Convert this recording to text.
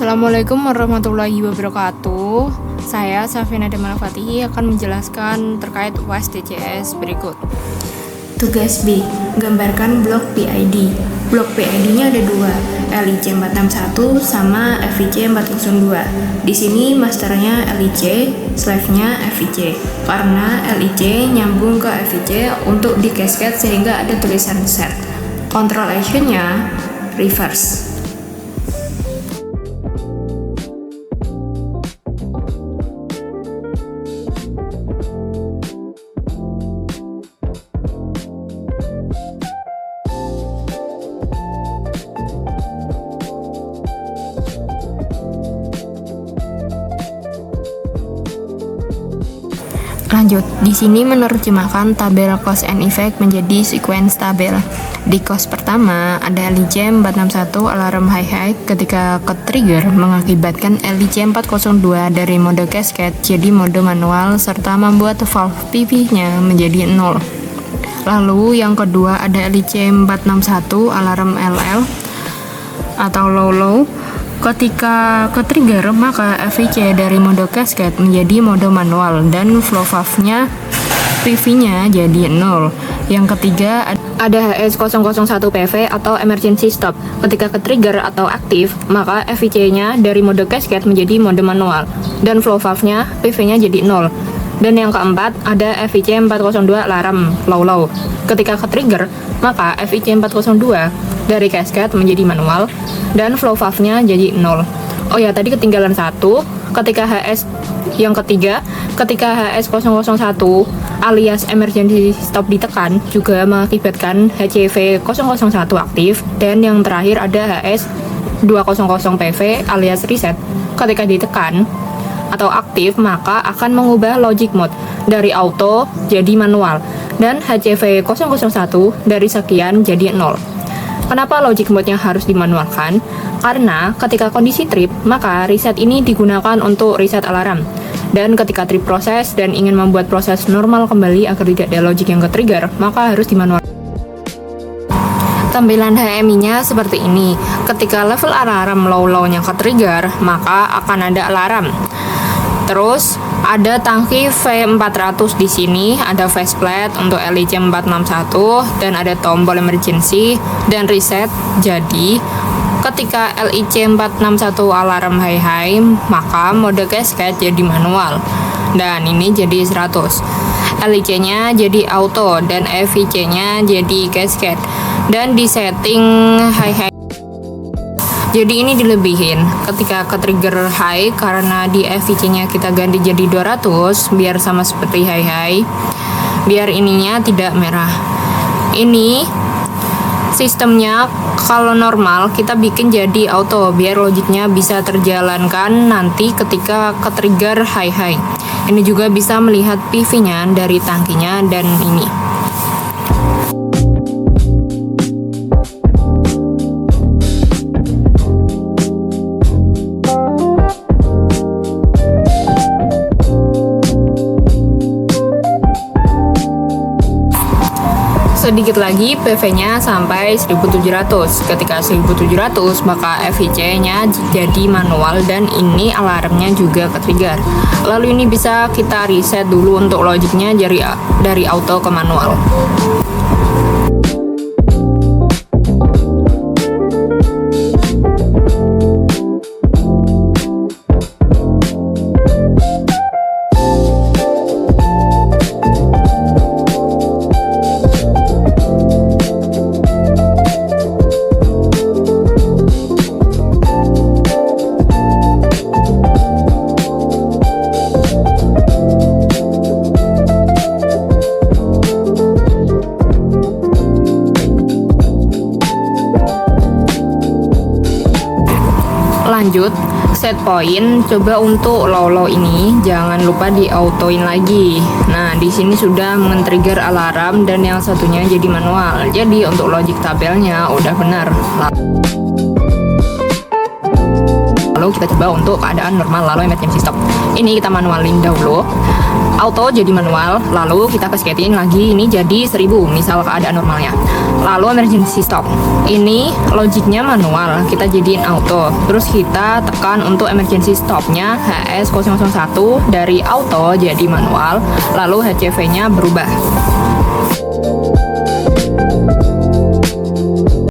Assalamualaikum warahmatullahi wabarakatuh. Saya Safina Damala Fatihi akan menjelaskan terkait UAS DCS berikut. Tugas B, gambarkan blok PID. Blok PID-nya ada dua, LIC 461 sama FIC 402. Di sini masternya LIC, slave-nya FIC. Karena LIC nyambung ke FIC untuk di cascade sehingga ada tulisan set. Control action-nya reverse. Lanjut, di sini menerjemahkan tabel cause and effect menjadi sequence tabel. Di cause pertama, ada LIC 461 alarm high ketika ke-trigger mengakibatkan LIC 402 dari mode cascade jadi mode manual serta membuat valve PV-nya menjadi 0. Lalu yang kedua ada LIC 461 alarm LL atau low ketika ke-trigger maka FIC dari mode cascade menjadi mode manual dan flow valve-nya PV-nya jadi 0. Yang ketiga ada HS001 PV atau emergency stop. Ketika ke-trigger atau aktif, maka FIC-nya dari mode cascade menjadi mode manual dan flow valve-nya PV-nya jadi 0. Dan yang keempat ada FIC 402 alarm low. Ketika ke-trigger, maka FIC 402 dari cascade menjadi manual dan flow valve-nya jadi 0. Oh ya, tadi ketinggalan satu. Ketika HS yang ketiga, ketika HS001 alias emergency stop ditekan juga mengakibatkan HCV 001 aktif. Dan yang terakhir ada HS200 PV alias reset. Ketika ditekan atau aktif maka akan mengubah logic mode dari auto jadi manual dan HCV 001 dari sekian jadi 0. Kenapa logic mode-nya harus dimanualkan? Karena ketika kondisi trip, maka reset ini digunakan untuk reset alarm. Dan ketika trip proses dan ingin membuat proses normal kembali agar tidak ada logic yang ke-trigger, maka harus dimanualkan. Tampilan HMI-nya seperti ini. Ketika level alarm low-nya ke-trigger, maka akan ada alarm. Terus ada tangki V400 di sini, ada faceplate untuk LIC 461 dan ada tombol emergency dan reset. Jadi ketika LIC 461 alarm high, maka mode cascade jadi manual. Dan ini jadi 100. LIC-nya jadi auto dan FIC-nya jadi cascade. Dan di setting high. Jadi ini dilebihin ketika ke-trigger high karena di FIC-nya kita ganti jadi 200 biar sama seperti high. Biar ininya tidak merah. Ini sistemnya kalau normal kita bikin jadi auto biar logiknya bisa terjalankan nanti ketika ke-trigger high. Ini juga bisa melihat PV-nya dari tangkinya dan ini. Sedikit lagi PV-nya sampai 1700. Ketika 1700 maka FIC-nya jadi manual dan ini alarmnya juga ke-trigger. Lalu ini bisa kita reset dulu untuk logiknya dari auto ke manual. Lanjut, set point. Coba untuk low ini jangan lupa di autoin lagi. Nah, di sini sudah men-trigger alarm dan yang satunya jadi manual. Jadi untuk logic tabelnya udah benar. Lalu lalu kita coba untuk keadaan normal, lalu emergency stop. Ini kita manualin dahulu, auto jadi manual, lalu kita cascadein lagi, ini jadi 1000 misal keadaan normalnya. Lalu emergency stop, ini logiknya manual, kita jadiin auto, terus kita tekan untuk emergency stopnya HS001 dari auto jadi manual, lalu HCV nya berubah.